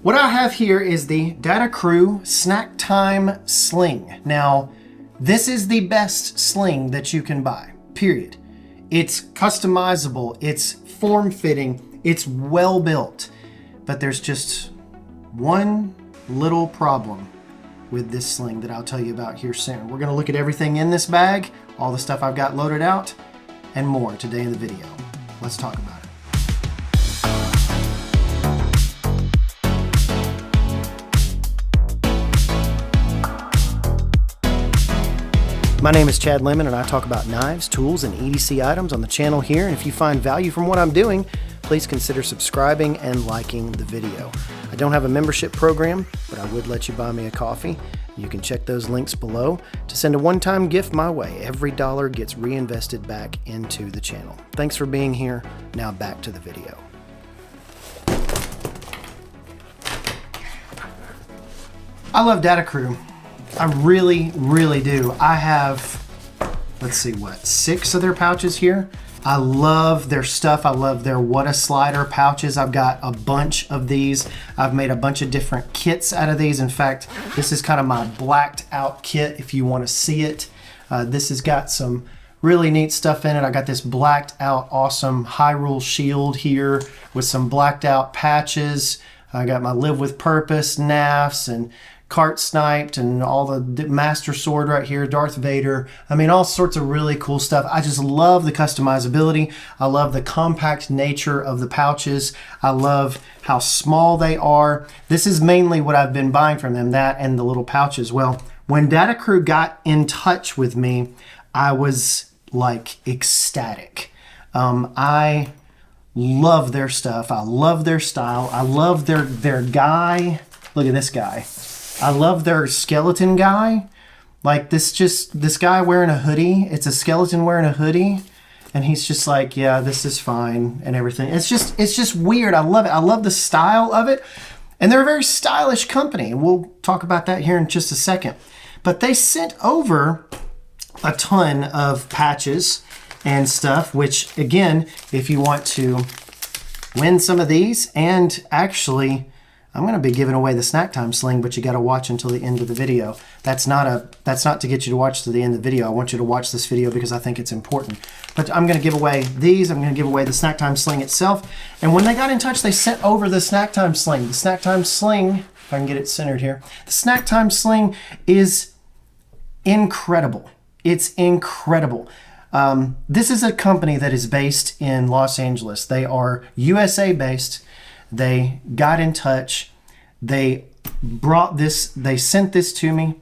What I have here is the Data Crew Snacktime Sling. Now, this is the best sling that you can buy, period. It's customizable, it's form-fitting, it's well built, but there's just one little problem with this sling that I'll tell you about here soon. We're gonna look at everything in this bag, all the stuff I've got loaded out, and more today in the video. Let's talk about it. My name is Chad Lemon and I talk about knives, tools, and EDC items on the channel here. And if you find value from what I'm doing, please consider subscribing and liking the video. I don't have a membership program, but I would let you buy me a coffee. You can check those links below to send a one-time gift my way. Every dollar gets reinvested back into the channel. Thanks for being here. Now back to the video. I love Data Crew. I really, really do. I have, let's see, 6 of their pouches here. I love their stuff. I love their What a Slider pouches. I've got a bunch of these. I've made a bunch of different kits out of these. In fact, this is kind of my blacked out kit if you want to see it. This has got some really neat stuff in it. I got this blacked out awesome Hyrule shield here with some blacked out patches. I got my Live with Purpose NAFs and Cart Sniped and all the Master Sword right here, Darth Vader. I mean, all sorts of really cool stuff. I just love the customizability. I love the compact nature of the pouches. I love how small they are. This is mainly what I've been buying from them, that and the little pouches. Well, when Data Crew got in touch with me, I was like ecstatic. I love their stuff. I love their style. I love their guy. Look at this guy. I love their skeleton guy. Like this guy wearing a hoodie. It's a skeleton wearing a hoodie. And he's just like, yeah, this is fine and everything. It's just weird. I love it. I love the style of it. And they're a very stylish company. We'll talk about that here in just a second. But they sent over a ton of patches and stuff, which again, if you want to win some of these, and actually, I'm going to be giving away the Snacktime Sling, but you got to watch until the end of the video. That's not to get you to watch to the end of the video. I want you to watch this video because I think it's important. But I'm going to give away these. I'm going to give away the Snacktime Sling itself. And when they got in touch, they sent over the Snacktime Sling. The Snacktime Sling, if I can get it centered here, the Snacktime Sling is incredible. It's incredible. This is a company that is based in Los Angeles. They are USA based. They got in touch, they brought this, they sent this to me,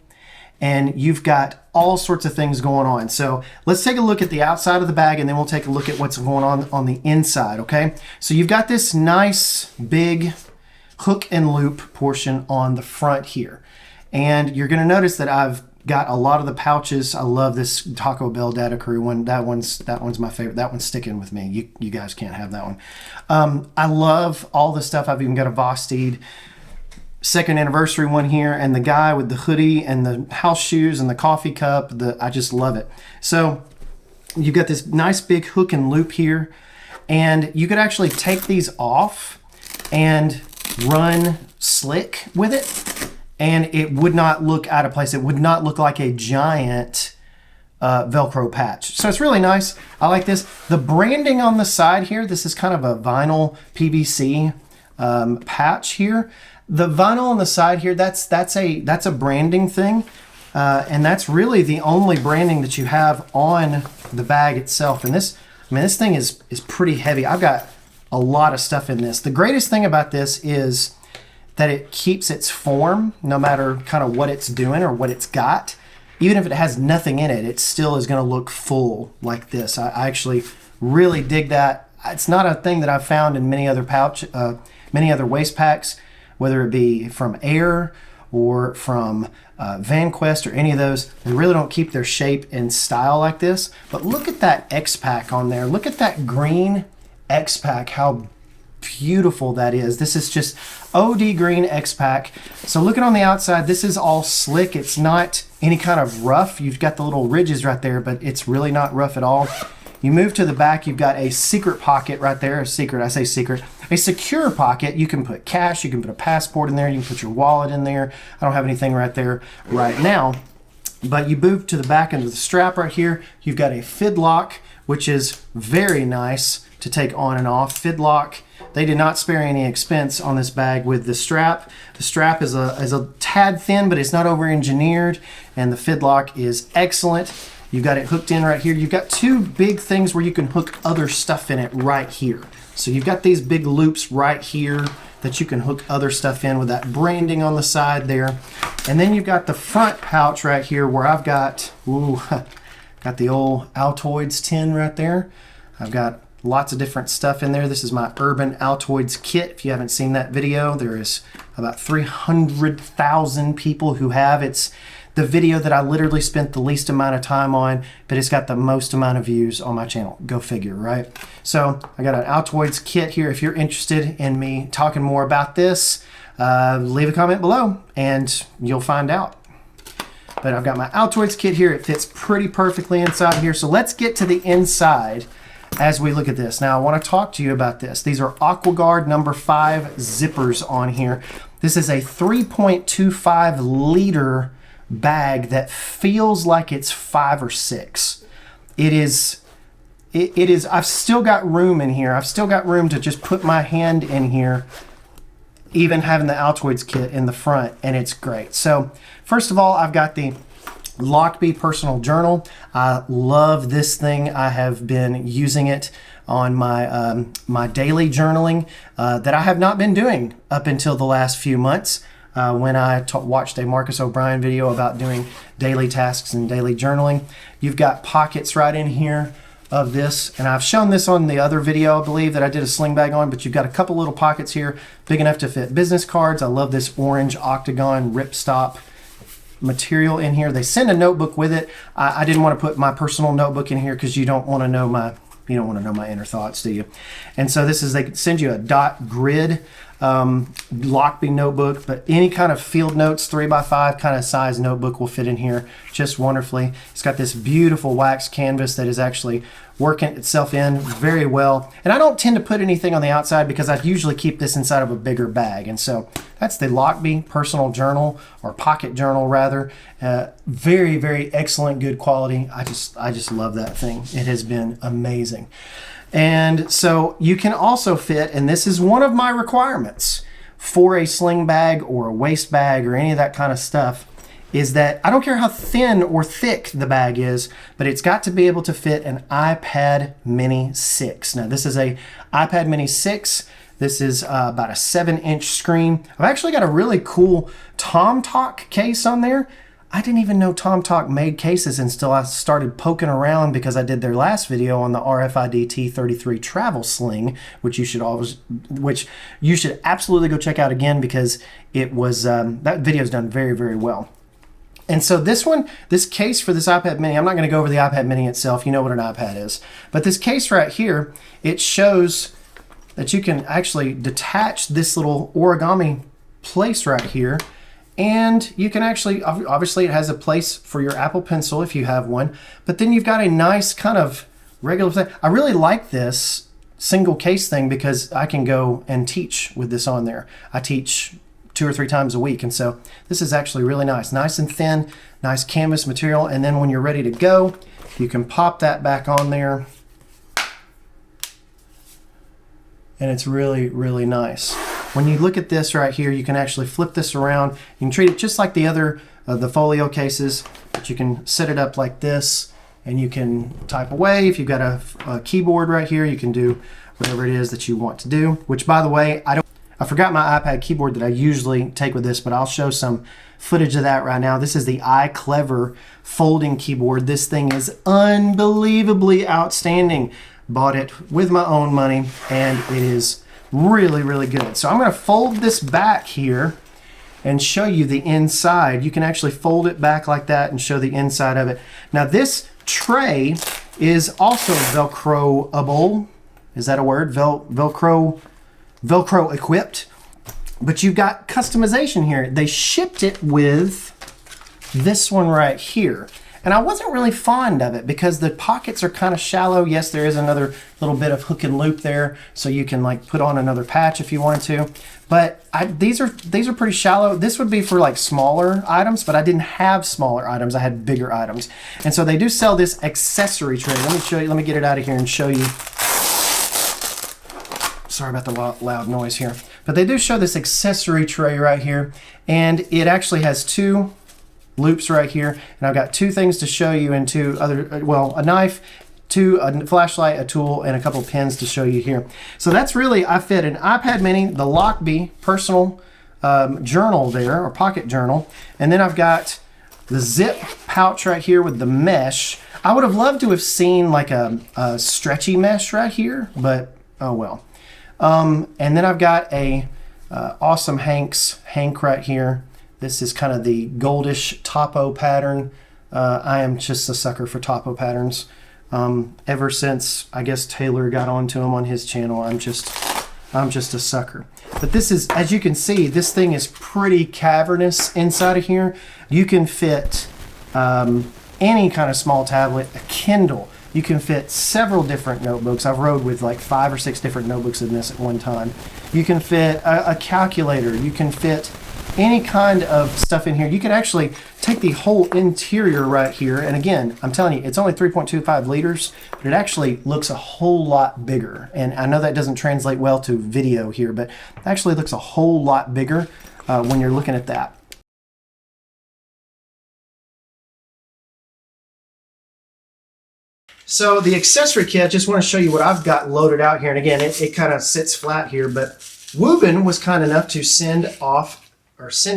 and you've got all sorts of things going on. So let's take a look at the outside of the bag and then we'll take a look at what's going on the inside, okay? So you've got this nice big hook and loop portion on the front here. And you're gonna notice that I've got a lot of the pouches. I love this Taco Bell Data Crew one. That one's my favorite. That one's sticking with me. You guys can't have that one. I love all the stuff. I've even got a Vosteed 2nd anniversary one here, and the guy with the hoodie and the house shoes and the coffee cup. I just love it. So you've got this nice big hook and loop here, and you could actually take these off and run slick with it. And it would not look out of place. It would not look like a giant Velcro patch. So it's really nice. I like this. The branding on the side here, this is kind of a vinyl PVC patch here. The vinyl on the side here, that's a branding thing. And that's really the only branding that you have on the bag itself. And this thing is pretty heavy. I've got a lot of stuff in this. The greatest thing about this is that it keeps its form no matter kind of what it's doing or what it's got. Even if it has nothing in it, it still is going to look full like this. I actually really dig that. It's not a thing that I've found in many other waist packs, whether it be from Air or from VanQuest or any of those. They really don't keep their shape and style like this. But look at that X-Pack on there. Look at that green X-Pack, how beautiful that is. This is just OD green X-Pack. So looking on the outside, this is all slick. It's not any kind of rough. You've got the little ridges right there, but it's really not rough at all. You move to the back, you've got a secret pocket right there. A secret, I say secret, A secure pocket, you can put cash, you can put a passport in there, you can put your wallet in there. I don't have anything right there right now. But you move to the back end of the strap right here. You've got a fid lock, which is very nice to take on and off. Fid lock, they did not spare any expense on this bag with the strap. The strap is a tad thin, but it's not over-engineered, and the fid lock is excellent. You've got it hooked in right here. You've got two big things where you can hook other stuff in it right here. So you've got these big loops right here that you can hook other stuff in with that branding on the side there. And then you've got the front pouch right here where I've got, got the old Altoids tin right there. I've got lots of different stuff in there. This is my Urban Altoids kit. If you haven't seen that video, there is about 300,000 people who have. It's the video that I literally spent the least amount of time on, but it's got the most amount of views on my channel. Go figure, right? So I got an Altoids kit here. If you're interested in me talking more about this, leave a comment below and you'll find out. But I've got my Altoids kit here. It fits pretty perfectly inside here. So let's get to the inside as we look at this. Now I want to talk to you about this. These are AquaGuard number 5 zippers on here. This is a 3.25 liter bag that feels like it's 5 or 6. It is, I've still got room in here. I've still got room to just put my hand in here, even having the Altoids kit in the front, and it's great. So first of all, I've got the Lockbee personal journal. I love this thing. I have been using it on my my daily journaling that I have not been doing up until the last few months. When I watched a Marcus O'Brien video about doing daily tasks and daily journaling. You've got pockets right in here of this, and I've shown this on the other video, I believe, that I did a sling bag on, but you've got a couple little pockets here big enough to fit business cards. I love this orange octagon ripstop material in here. They send a notebook with it. I didn't want to put my personal notebook in here because you don't want to know my inner thoughts, do you? And so this is, they send you a dot grid Lockbee notebook, but any kind of field notes 3x5 kind of size notebook will fit in here just wonderfully. It's got this beautiful wax canvas that is actually working itself in very well. And I don't tend to put anything on the outside because I usually keep this inside of a bigger bag. And so that's the Lockbee personal journal, or pocket journal rather. Very, very excellent, good quality. I just love that thing. It has been amazing. And so you can also fit, and this is one of my requirements for a sling bag or a waist bag or any of that kind of stuff, is that I don't care how thin or thick the bag is, but it's got to be able to fit an iPad Mini 6. Now this is a iPad Mini 6. This is about a 7-inch screen. I've actually got a really cool TomTalk case on there. I didn't even know TomTalk made cases until I started poking around, because I did their last video on the RFID T33 travel sling, which you should absolutely go check out again, because it was that video is done very, very well. And so this case for this iPad Mini, I'm not going to go over the iPad Mini itself. You know what an iPad is. But this case right here, it shows that you can actually detach this little origami place right here. And you can actually, obviously it has a place for your Apple Pencil if you have one, but then you've got a nice kind of regular thing. I really like this single case thing because I can go and teach with this on there. I teach 2 or 3 times a week, and so this is actually really nice. Nice and thin, nice canvas material, and then when you're ready to go, you can pop that back on there. And it's really, really nice. When you look at this right here, you can actually flip this around. You can treat it just like the other the folio cases, but you can set it up like this, and you can type away. If you've got a keyboard right here, you can do whatever it is that you want to do. Which, by the way, I forgot my iPad keyboard that I usually take with this, but I'll show some footage of that right now. This is the iClever folding keyboard. This thing is unbelievably outstanding. Bought it with my own money, and it is really, really good. So I'm going to fold this back here and show you the inside. You can actually fold it back like that and show the inside of it. Now this tray is also Velcroable. Is that a word? Velcro equipped. But you've got customization here. They shipped it with this one right here. And I wasn't really fond of it because the pockets are kind of shallow. Yes, there is another little bit of hook and loop there, so you can like put on another patch if you wanted to. But these are pretty shallow. This would be for like smaller items, but I didn't have smaller items. I had bigger items. And so they do sell this accessory tray. Let me show you. Let me get it out of here and show you. Sorry about the loud noise here. But they do show this accessory tray right here, and it actually has two loops right here, and I've got two things to show you, and two other, well, a knife, a flashlight, a tool, and a couple pins to show you here. So that's really, I fit an iPad mini, the Lockbee personal journal there, or pocket journal, and then I've got the zip pouch right here with the mesh. I would have loved to have seen like a stretchy mesh right here, but oh well. And then I've got a awesome Hank right here. This is kind of the goldish topo pattern. I am just a sucker for topo patterns. Ever since, I guess, Taylor got onto them on his channel, I'm just a sucker. But this is, as you can see, this thing is pretty cavernous inside of here. You can fit any kind of small tablet, a Kindle. You can fit several different notebooks. I've rode with like 5 or 6 different notebooks in this at one time. You can fit a calculator. You can fit any kind of stuff in here. You can actually take the whole interior right here, and again, I'm telling you, it's only 3.25 liters, but it actually looks a whole lot bigger. And I know that doesn't translate well to video here, but it actually looks a whole lot bigger when you're looking at that. So the accessory kit, I just want to show you what I've got loaded out here. And again, it kind of sits flat here, but Woobin was kind enough to send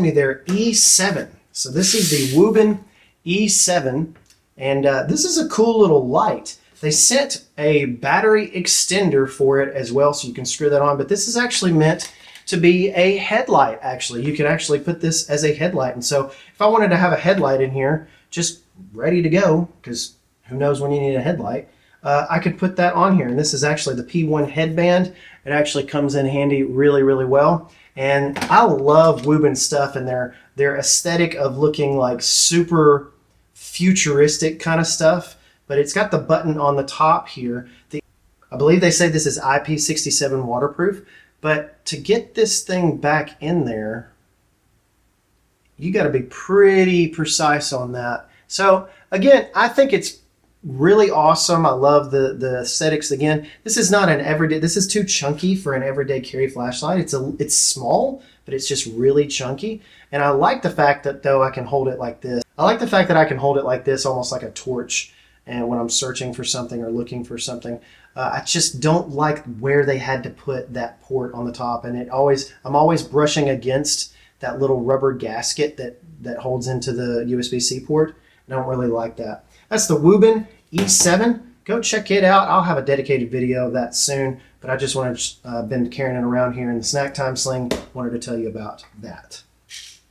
me their E7. So this is the Woobin E7, and this is a cool little light. They sent a battery extender for it as well, so you can screw that on, but this is actually meant to be a headlight, actually. You can actually put this as a headlight, and so if I wanted to have a headlight in here, just ready to go, because who knows when you need a headlight, I could put that on here. And this is actually the P1 headband. It actually comes in handy really, really well. And I love Woobin stuff and their aesthetic of looking like super futuristic kind of stuff. But it's got the button on the top here. I believe they say this is IP67 waterproof. But to get this thing back in there, you got to be pretty precise on that. So again, I think it's really awesome. I love the aesthetics. Again, this is not an everyday, this is too chunky for an everyday carry flashlight. It's small, but it's just really chunky. And I like the fact that though I can hold it like this. I like the fact that I can hold it like this, almost like a torch. And when I'm searching for something or looking for something, I just don't like where they had to put that port on the top. And I'm always brushing against that little rubber gasket that holds into the USB-C port. I don't really like that. That's the Woobin E7. Go check it out. I'll have a dedicated video of that soon, but I just wanted to, been carrying it around here in the Snacktime Sling, wanted to tell you about that.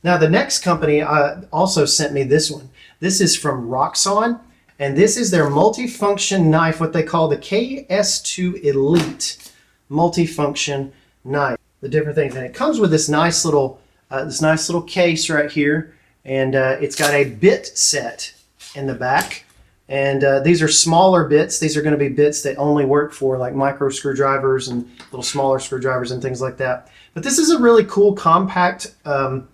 Now the next company also sent me this one. This is from Roxxon, and this is their multifunction knife, what they call the KS2 Elite multifunction knife. The different things, and it comes with this nice little case right here, and it's got a bit set in the back. And these are smaller bits. These are going to be bits that only work for like micro screwdrivers and little smaller screwdrivers and things like that. But this is a really cool compact. So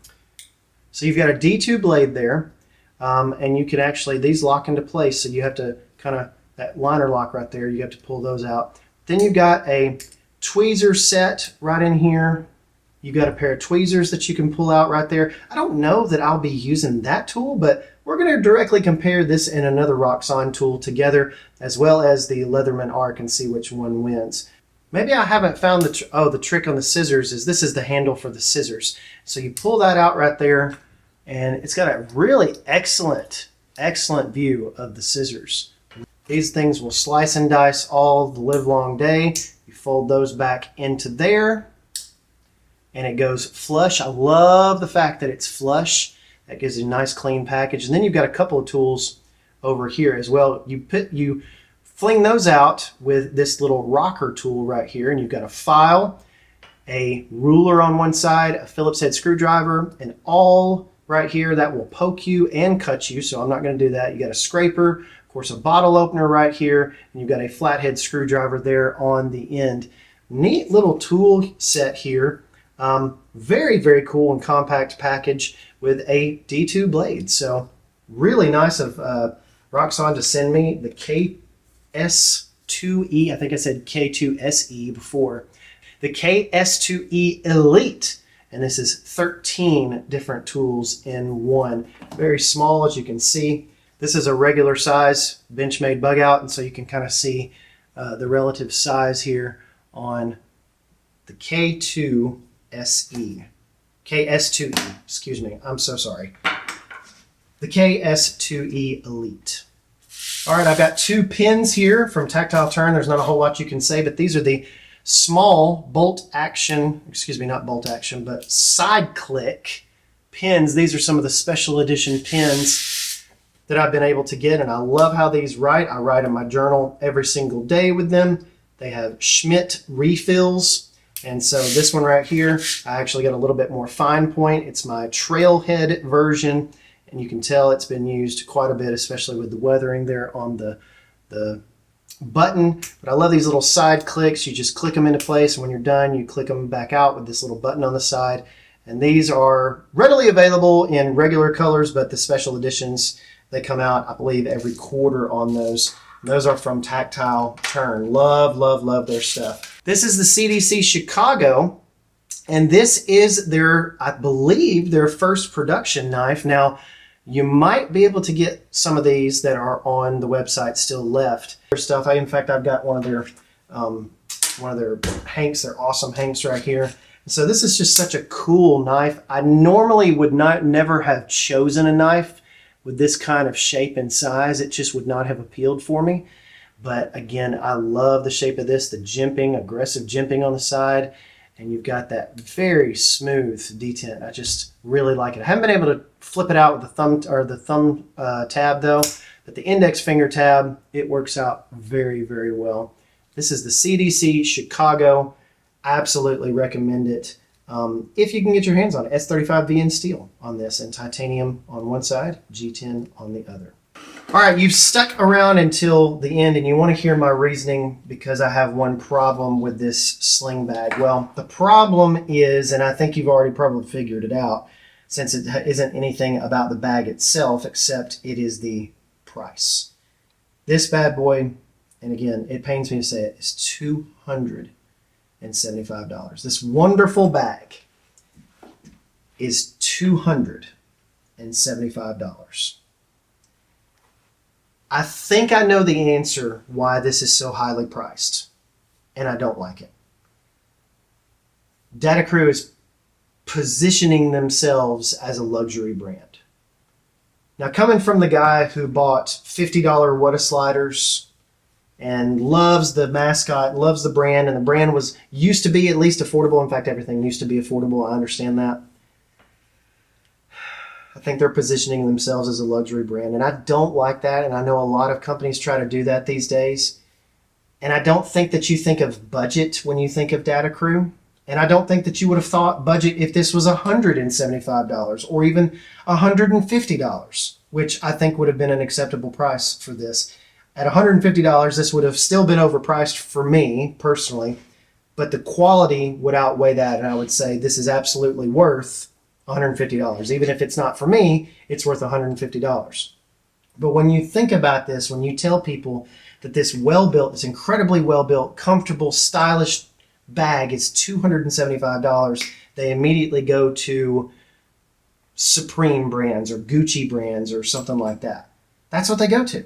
you've got a D2 blade there, and you can actually, these lock into place. So you have to kind of, that liner lock right there, you have to pull those out. Then you've got a tweezer set right in here. You've got a pair of tweezers that you can pull out right there. I don't know that I'll be using that tool, but we're going to directly compare this and another Roxxon tool together, as well as the Leatherman Arc, and see which one wins. Maybe I haven't found the trick on the scissors is this is the handle for the scissors. So you pull that out right there, and it's got a really excellent view of the scissors. These things will slice and dice all the live long day. You fold those back into there, and it goes flush. I love the fact that it's flush. That gives you a nice clean package. And then you've got a couple of tools over here as well. You fling those out with this little rocker tool right here, and you've got a file, a ruler on one side, a Phillips head screwdriver, an all right here that will poke you and cut you, so I'm not going to do that. You got a scraper, of course a bottle opener right here, and you've got a flathead screwdriver there on the end. Neat little tool set here. Very, very cool and compact package with a D2 blade. So really nice of Roxxon to send me the KS2E. I think I said K2SE before. The KS2E Elite. And this is 13 different tools in one. Very small, as you can see. This is a regular size Benchmade bug out, and so you can kind of see the relative size here on the K2SE. KS2E, excuse me, I'm so sorry. The KS2E Elite. All right, I've got 2 pins here from Tactile Turn. There's not a whole lot you can say, but these are the small bolt action, excuse me, not bolt action, but side click pins. These are some of the special edition pins that I've been able to get, and I love how these write. I write in my journal every single day with them. They have Schmidt refills, and so this one right here, I actually got a little bit more fine point. It's my trailhead version, and you can tell it's been used quite a bit, especially with the weathering there on the button. But I love these little side clicks. You just click them into place, and when you're done, you click them back out with this little button on the side. And these are readily available in regular colors, but the special editions, they come out, I believe, every quarter on those. And those are from Tactile Turn. Love, love, love their stuff. This is the CDC Chicago, and this is their, I believe, their first production knife. Now, you might be able to get some of these that are on the website still left. Their stuff. In fact, I've got one of their hanks. They're awesome hanks right here. So this is just such a cool knife. I normally would never have chosen a knife with this kind of shape and size. It just would not have appealed for me. But again, I love the shape of this, the jimping, aggressive jimping on the side. And you've got that very smooth detent. I just really like it. I haven't been able to flip it out with the thumb tab though, but the index finger tab, it works out very, very well. This is the CDC Chicago. Absolutely recommend it. If you can get your hands on it. S35V in steel on this, and titanium on one side, G10 on the other. All right, you've stuck around until the end and you want to hear my reasoning because I have one problem with this sling bag. Well, the problem is, and I think you've already probably figured it out, since it isn't anything about the bag itself except it is the price. This bad boy, and again, it pains me to say it, is $275. This wonderful bag is $275. I think I know the answer why this is so highly priced, and I don't like it. Data Crew is positioning themselves as a luxury brand. Now, coming from the guy who bought $50 Wutta sliders and loves the mascot, loves the brand, and the brand used to be at least affordable. In fact, everything used to be affordable. I understand that. I think they're positioning themselves as a luxury brand, and I don't like that, and I know a lot of companies try to do that these days. And I don't think that you think of budget when you think of Data Crew, and I don't think that you would have thought budget if this was $175 or even $150, which I think would have been an acceptable price for this. At $150, this would have still been overpriced for me personally, but the quality would outweigh that, and I would say this is absolutely worth $150. Even if it's not for me, it's worth $150. But when you think about this, when you tell people that this well-built, this incredibly well-built, comfortable, stylish bag is $275, they immediately go to Supreme brands or Gucci brands or something like that. That's what they go to.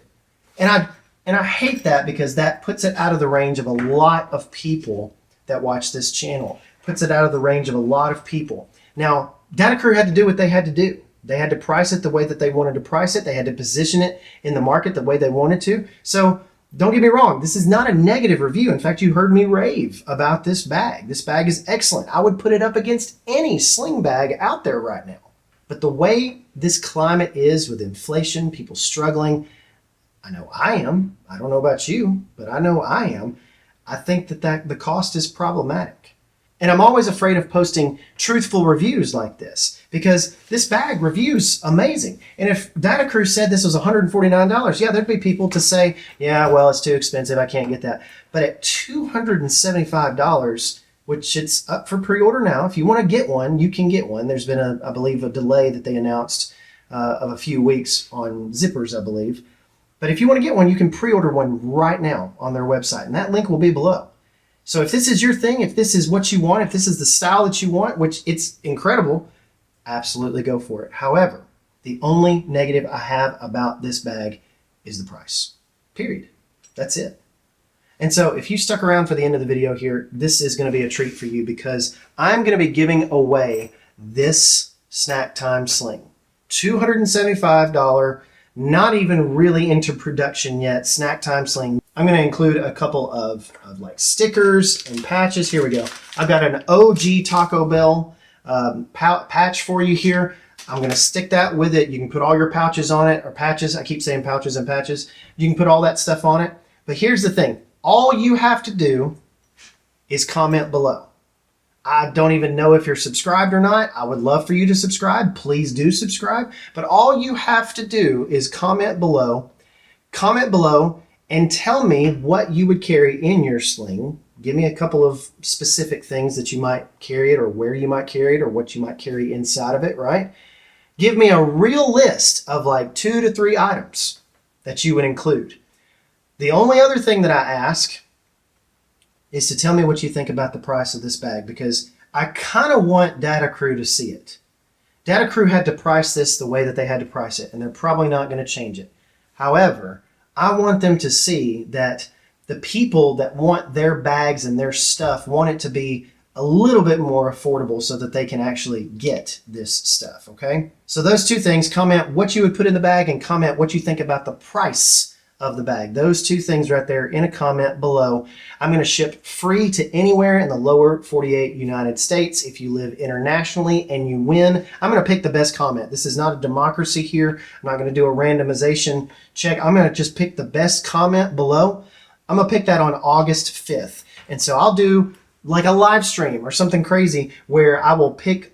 And I hate that because that puts it out of the range of a lot of people that watch this channel. Puts it out of the range of a lot of people. Now, Data Crew had to do what they had to do. They had to price it the way that they wanted to price it. They had to position it in the market the way they wanted to. So don't get me wrong. This is not a negative review. In fact, you heard me rave about this bag. This bag is excellent. I would put it up against any sling bag out there right now. But the way this climate is with inflation, people struggling, I know I am. I don't know about you, but I know I am. I think that the cost is problematic. And I'm always afraid of posting truthful reviews like this because this bag reviews amazing. And if Data Crew said this was $149, yeah, there'd be people to say, yeah, well, it's too expensive. I can't get that. But at $275, which it's up for pre-order now. If you want to get one, you can get one. There's been, I believe, a delay that they announced of a few weeks on zippers, I believe. But if you want to get one, you can pre-order one right now on their website. And that link will be below. So if this is your thing, if this is what you want, if this is the style that you want, which it's incredible, absolutely go for it. However, the only negative I have about this bag is the price. Period. That's it. And so if you stuck around for the end of the video here, this is going to be a treat for you because I'm going to be giving away this Snacktime Sling. $275, not even really into production yet, Snacktime Sling. I'm going to include a couple of like stickers and patches. Here we go. I've got an OG Taco Bell patch for you here. I'm going to stick that with it. You can put all your pouches on it, or patches. I keep saying pouches and patches. You can put all that stuff on it. But here's the thing. All you have to do is comment below. I don't even know if you're subscribed or not. I would love for you to subscribe. Please do subscribe. But all you have to do is comment below, and tell me what you would carry in your sling. Give me a couple of specific things that you might carry it, or where you might carry it, or what you might carry inside of it, right? Give me a real list of like 2 to 3 items that you would include. The only other thing that I ask is to tell me what you think about the price of this bag, because I kind of want Data Crew to see it. Data Crew had to price this the way that they had to price it, and they're probably not going to change it. However, I want them to see that the people that want their bags and their stuff want it to be a little bit more affordable so that they can actually get this stuff, okay? So those 2 things, comment what you would put in the bag and comment what you think about the price of the bag. Those 2 things right there in a comment below. I'm going to ship free to anywhere in the lower 48 United States. If you live internationally and you win, I'm going to pick the best comment. This is not a democracy here. I'm not going to do a randomization check. I'm going to just pick the best comment below. I'm going to pick that on August 5th. And so I'll do like a live stream or something crazy where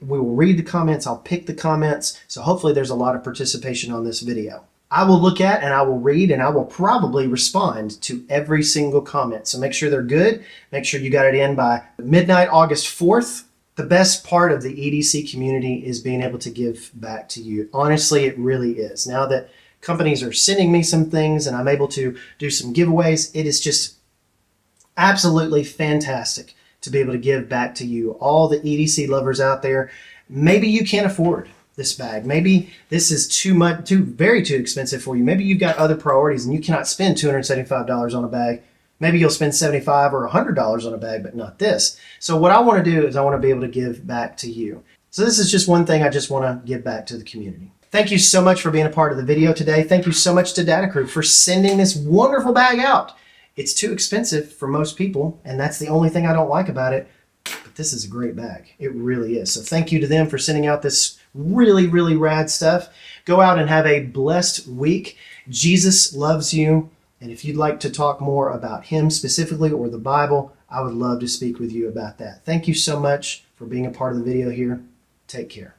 we will read the comments. I'll pick the comments. So hopefully there's a lot of participation on this video. I will look at and I will read and I will probably respond to every single comment. So make sure they're good. Make sure you got it in by midnight, August 4th. The best part of the EDC community is being able to give back to you. Honestly, it really is. Now that companies are sending me some things and I'm able to do some giveaways, it is just absolutely fantastic to be able to give back to you. All the EDC lovers out there, maybe you can't afford this bag. Maybe this is very too expensive for you. Maybe you've got other priorities and you cannot spend $275 on a bag. Maybe you'll spend $75 or $100 on a bag, but not this. So what I want to do is I want to be able to give back to you. So this is just one thing I just want to give back to the community. Thank you so much for being a part of the video today. Thank you so much to Data Crew for sending this wonderful bag out. It's too expensive for most people, and that's the only thing I don't like about it. But this is a great bag. It really is. So thank you to them for sending out this really, really rad stuff. Go out and have a blessed week. Jesus loves you. And if you'd like to talk more about him specifically or the Bible, I would love to speak with you about that. Thank you so much for being a part of the video here. Take care.